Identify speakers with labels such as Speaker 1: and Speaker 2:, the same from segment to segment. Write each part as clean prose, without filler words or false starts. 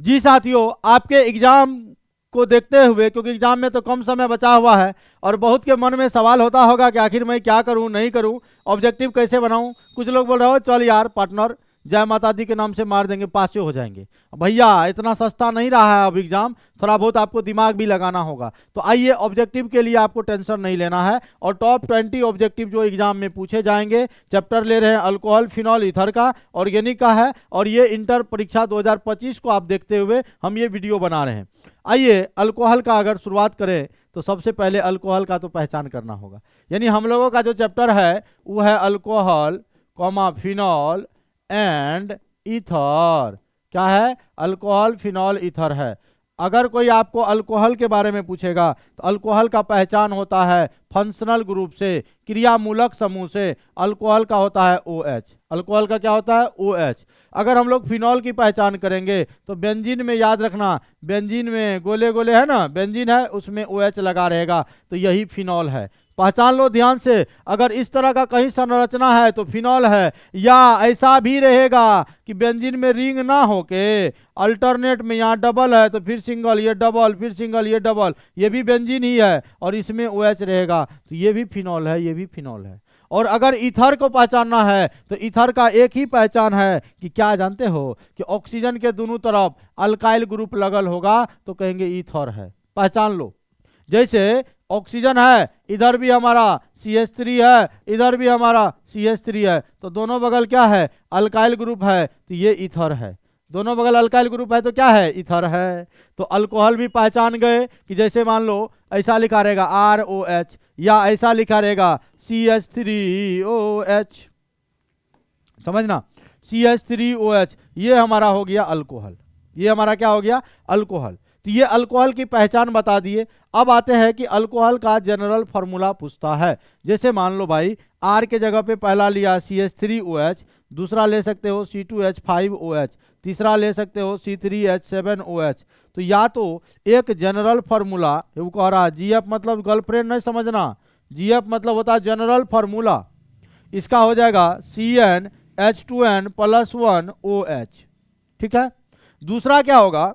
Speaker 1: जी साथियों, आपके एग्जाम को देखते हुए, क्योंकि एग्जाम में तो कम समय बचा हुआ है और बहुत के मन में सवाल होता होगा कि आखिर मैं क्या करूं, नहीं करूं, ऑब्जेक्टिव कैसे बनाऊं। कुछ लोग बोल रहे हो चल यार पार्टनर जय माता दी के नाम से मार देंगे, पास हो जाएंगे। भैया इतना सस्ता नहीं रहा है अब एग्जाम, थोड़ा बहुत आपको दिमाग भी लगाना होगा। तो आइए, ऑब्जेक्टिव के लिए आपको टेंशन नहीं लेना है और टॉप 20 ऑब्जेक्टिव जो एग्जाम में पूछे जाएंगे। चैप्टर ले रहे हैं अल्कोहल फिनॉल ईथर का, ऑर्गेनिक का है, और ये इंटर परीक्षा 2025 को आप देखते हुए हम ये वीडियो बना रहे हैं। आइए, अल्कोहल का अगर शुरुआत करें तो सबसे पहले अल्कोहल का तो पहचान करना होगा। यानी हम लोगों का जो चैप्टर है वो है alcohol comma phenol and ether. क्या है? अल्कोहल फिनॉल ईथर है। अगर कोई आपको अल्कोहल के बारे में पूछेगा तो अल्कोहल का पहचान होता है फंक्शनल ग्रुप से, क्रियामूलक समूह से। अल्कोहल का होता है OH। अल्कोहल का क्या होता है? OH। अगर हम लोग फिनॉल की पहचान करेंगे तो बेंजीन में, याद रखना, बेंजीन में गोले गोले है ना, बेंजीन है उसमें OH लगा रहेगा, तो यही फिनॉल है। पहचान लो ध्यान से। अगर इस तरह का कहीं संरचना है तो फिनॉल है, या ऐसा भी रहेगा कि बेंजीन में रिंग ना होके अल्टरनेट में यहाँ डबल है तो फिर सिंगल, ये डबल, फिर सिंगल, ये डबल, ये भी बेंजीन ही है और इसमें OH रहेगा, तो ये भी फिनॉल है, ये भी फिनॉल है। और अगर ईथर को पहचानना है तो ईथर का एक ही पहचान है कि क्या जानते हो कि ऑक्सीजन के दोनों तरफ अल्काइल ग्रुप लगल होगा तो कहेंगे ईथर है। पहचान लो। जैसे ऑक्सीजन है, इधर भी हमारा CH3 है, इधर भी हमारा CH3 है, तो दोनों बगल क्या है? अल्काइल ग्रुप है, तो ये ईथर है। दोनों बगल अल्काइल ग्रुप है तो क्या है? ईथर है। तो अल्कोहल भी पहचान गए कि जैसे मान लो ऐसा लिखा रहेगा ROH, या ऐसा लिखा रहेगा CH3OH। समझना, CH3OH, ये हमारा हो गया अल्कोहल। ये हमारा क्या हो गया? अल्कोहल। तो ये अल्कोहल की पहचान बता दिए। अब आते हैं कि अल्कोहल का जनरल फार्मूला पूछता है। जैसे मान लो भाई, R के जगह पे पहला लिया CH3OH, दूसरा ले सकते हो C2H5OH, तीसरा ले सकते हो C3H7OH। तो या तो एक जनरल फार्मूला, वो कह रहा है GF मतलब गर्लफ्रेंड नहीं समझना, GF मतलब होता है जनरल फार्मूला। इसका हो जाएगा CnH2n+1OH। ठीक है। दूसरा क्या होगा?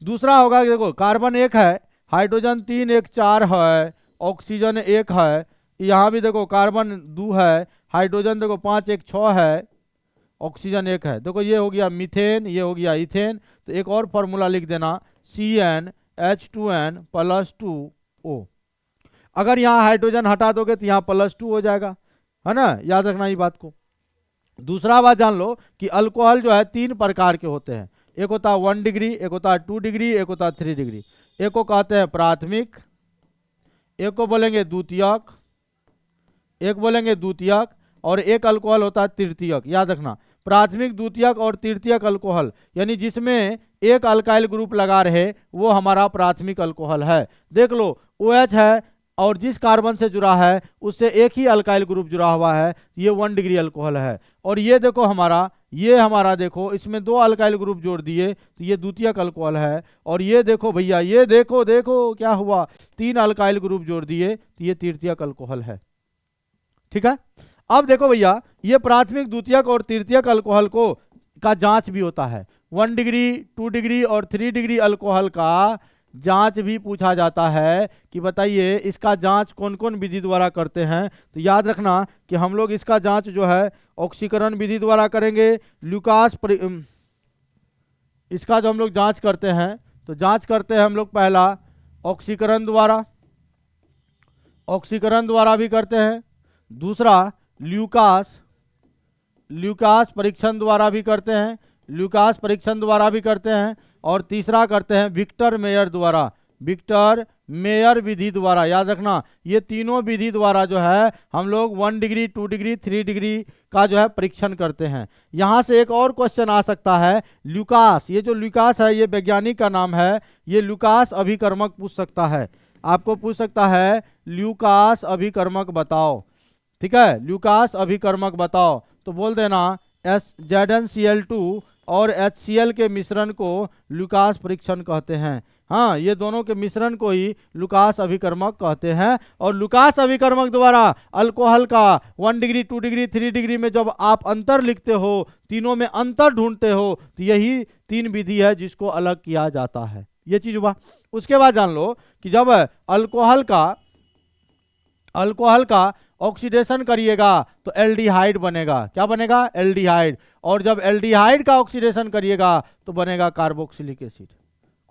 Speaker 1: दूसरा होगा कि देखो कार्बन 1 है, हाइड्रोजन 3 1 4 है, ऑक्सीजन 1 है, यहाँ भी देखो कार्बन 2 है, हाइड्रोजन देखो 5 1 6 है, ऑक्सीजन 1 है। देखो ये हो गया मीथेन, ये हो गया इथेन। तो एक और फार्मूला लिख देना CnH2n+2O। अगर यहाँ हाइड्रोजन हटा दोगे तो यहाँ +2 हो जाएगा, है ना, याद रखना ये बात को। दूसरा बात जान लो कि अल्कोहल जो है 3 प्रकार के होते हैं। एक होता है 1 डिग्री, एक होता है 2 डिग्री, एक होता है 3 डिग्री। एक को कहते हैं प्राथमिक, एक को बोलेंगे द्वितीयक, एक बोलेंगे द्वितीयक, और एक अल्कोहल होता है तृतीयक। याद रखना, प्राथमिक, द्वितीयक और तृतीयक अल्कोहल, यानी जिसमें एक अल्काइल ग्रुप लगा रहे वो हमारा प्राथमिक अल्कोहल है। देख लो OH है और जिस कार्बन से जुड़ा है उससे एक ही अल्काइल ग्रुप जुड़ा हुआ है, ये 1 डिग्री अल्कोहल है। और ये देखो हमारा, ये हमारा देखो इसमें 2 अल्काइल ग्रुप जोड़ दिए तो ये द्वितीयक अल्कोहल है। और ये देखो भैया, ये देखो देखो क्या हुआ, 3 अल्काइल ग्रुप जोड़ दिए तो ये तृतीयक अल्कोहल है। ठीक है। अब देखो भैया, ये प्राथमिक, द्वितीयक और तृतीयक अल्कोहल को का जांच भी होता है। 1 डिग्री, 2 डिग्री और 3 डिग्री अल्कोहल का जांच भी पूछा जाता है कि बताइए इसका जांच कौन कौन विधि द्वारा करते हैं। तो याद रखना कि हम लोग इसका जांच जो है ऑक्सीकरण विधि द्वारा करेंगे। इसका जो हम लोग जांच करते हैं तो जांच करते हैं हम लोग पहला ऑक्सीकरण द्वारा, ऑक्सीकरण द्वारा भी करते हैं। दूसरा ल्यूकास परीक्षण द्वारा भी करते हैं, ल्यूकास परीक्षण द्वारा भी करते हैं। और तीसरा करते हैं विक्टर मेयर द्वारा, विक्टर मेयर विधि द्वारा। याद रखना, ये तीनों विधि द्वारा जो है हम लोग 1 डिग्री, 2 डिग्री, 3 डिग्री का जो है परीक्षण करते हैं। यहाँ से एक और क्वेश्चन आ सकता है, ल्यूकास, ये जो ल्यूकास है ये वैज्ञानिक का नाम है, ये ल्यूकास अभिकर्मक पूछ सकता है, आपको पूछ सकता है ल्यूकास अभिकर्मक बताओ। ठीक है, ल्यूकास अभिकर्मक बताओ, तो बोल देना ZnCl2 और HCl के मिश्रण को ल्यूकास परीक्षण कहते हैं। हाँ, ये दोनों के मिश्रण को ही लुकास अभिकर्मक कहते हैं। और लुकास अभिकर्मक द्वारा अल्कोहल का 1 डिग्री 2 डिग्री 3 डिग्री में जब आप अंतर लिखते हो, तीनों में अंतर ढूंढते हो, तो यही 3 विधि है जिसको अलग किया जाता है। ये चीज हुआ। उसके बाद जान लो कि जब अल्कोहल का ऑक्सीडेशन करिएगा तो एल्डिहाइड बनेगा। क्या बनेगा? एल्डिहाइड। और जब एल्डिहाइड का ऑक्सीडेशन करिएगा तो बनेगा कार्बोक्सिलिक एसिड।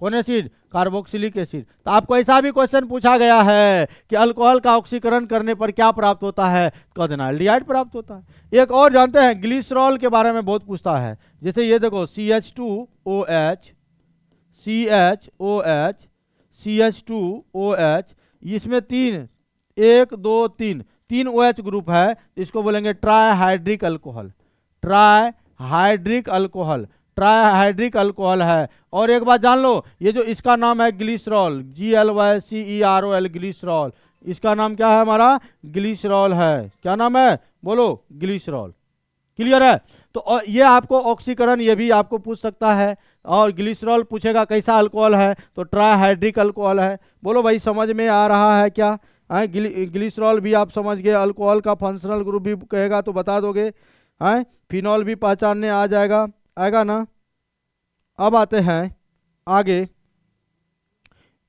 Speaker 1: कौन एसिड? Carboxylic acid. तो आपको ऐसा भी क्वेश्चन पूछा गया है कि अल्कोहल का ऑक्सीकरण करने पर क्या प्राप्त होता है, कह देना एल्डिहाइड प्राप्त होता है। एक और जानते हैं, ग्लिसरॉल के बारे में बहुत पूछता है। जैसे ये देखो CH2OH, CHOH, CH2OH, इसमें 1 2 3 OH ग्रुप है, इसको बोलेंगे ट्राइहाइड्रिक अल्कोहल। ट्राइहाइड्रिक अल्कोहल है। और एक बात जान लो, ये जो इसका नाम है ग्लिसरॉल, GLYCEROL, ग्लिसरॉल, इसका नाम क्या है? हमारा ग्लिसरॉल है। क्या नाम है? बोलो, ग्लिसरॉल। क्लियर है? तो ये आपको ऑक्सीकरण ये भी आपको पूछ सकता है। और ग्लिसरॉल पूछेगा कैसा अल्कोहल है, तो ट्राइहाइड्रिक अल्कोहल है। बोलो भाई, समझ में आ रहा है क्या? ग्लिसरॉल भी आप समझ गए, अल्कोहल का फंक्शनल ग्रुप भी कहेगा तो बता दोगे। फिनॉल भी पहचानने आ जाएगा, आएगा ना। अब आते हैं आगे,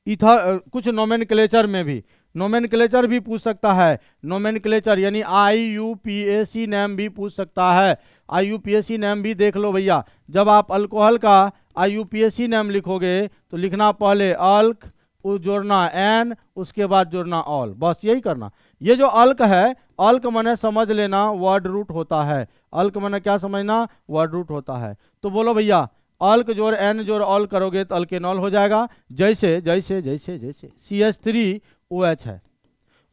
Speaker 1: इथर कुछ नोमेनक्लेचर में भी, नोमेनक्लेचर भी पूछ सकता है। नोमेनक्लेचर यानी IUPAC नेम भी पूछ सकता है। IUPAC नेम भी देख लो भैया। जब आप अल्कोहल का IUPAC नेम लिखोगे तो लिखना पहले अल्क, जोड़ना एन, उसके बाद जोड़ना ऑल, बस यही करना। ये जो अल्क है, अल्क माने समझ लेना वर्ड रूट होता है। अल्क माने क्या समझना? वर्ड रूट होता है। तो बोलो भैया, अल्क जोड़ एन जोड़ ऑल करोगे तो अल्केनॉल हो जाएगा। जैसे जैसे जैसे जैसे CH3OH है।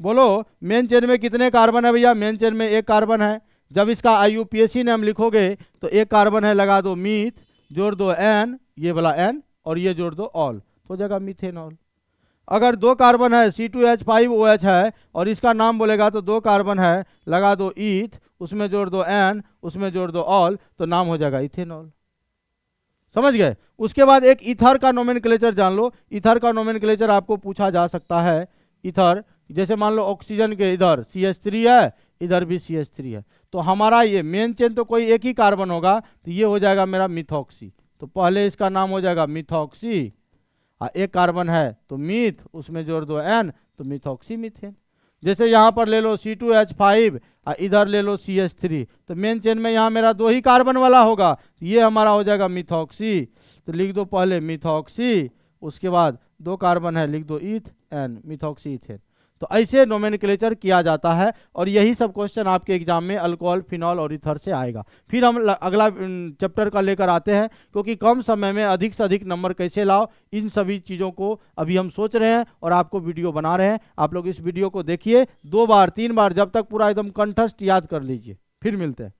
Speaker 1: बोलो, मेन चेन में कितने कार्बन है भैया? मेन चेन में 1 कार्बन है। जब इसका IUPAC नाम लिखोगे तो 1 कार्बन है, लगा दो मीथ, जोड़ दो एन, ये वाला एन, और ये जोड़ दो ऑल, तो हो जाएगा मीथेनॉल। अगर 2 कार्बन है, C2H5OH है, और इसका नाम बोलेगा तो 2 कार्बन है, लगा दो ईथ, उसमें जोड़ दो एन, उसमें जोड़ दो ऑल, तो नाम हो जाएगा इथेनॉल। समझ गए? उसके बाद एक ईथर का नोमेनक्लेचर जान लो। ईथर का नोमेनक्लेचर आपको पूछा जा सकता है। ईथर, जैसे मान लो ऑक्सीजन के इधर CH3 है, इधर भी CH3 है, तो हमारा ये मेन चेन तो कोई एक ही कार्बन होगा, तो ये हो जाएगा मेरा मिथॉक्सी। तो पहले इसका नाम हो जाएगा मिथॉक्सी। 1 कार्बन है तो मीथ, उसमें जोड़ दो एन, तो मिथॉक्सी मीथेन। जैसे यहाँ पर ले लो C2H5, इधर ले लो CH3, तो मेन चेन में यहाँ मेरा 2 ही कार्बन वाला होगा, ये हमारा हो जाएगा मिथॉक्सी। तो लिख दो पहले मिथॉक्सी, उसके बाद 2 कार्बन है, लिख दो ईथ एन, मिथॉक्सी इथेन। तो ऐसे नोमेनक्लेचर किया जाता है। और यही सब क्वेश्चन आपके एग्जाम में अल्कोहल, फिनॉल और ईथर से आएगा। फिर हम अगला चैप्टर का लेकर आते हैं, क्योंकि कम समय में अधिक से अधिक नंबर कैसे लाओ, इन सभी चीज़ों को अभी हम सोच रहे हैं और आपको वीडियो बना रहे हैं। आप लोग इस वीडियो को देखिए 2 बार 3 बार, जब तक पूरा एकदम कंठस्थ याद कर लीजिए। फिर मिलते हैं।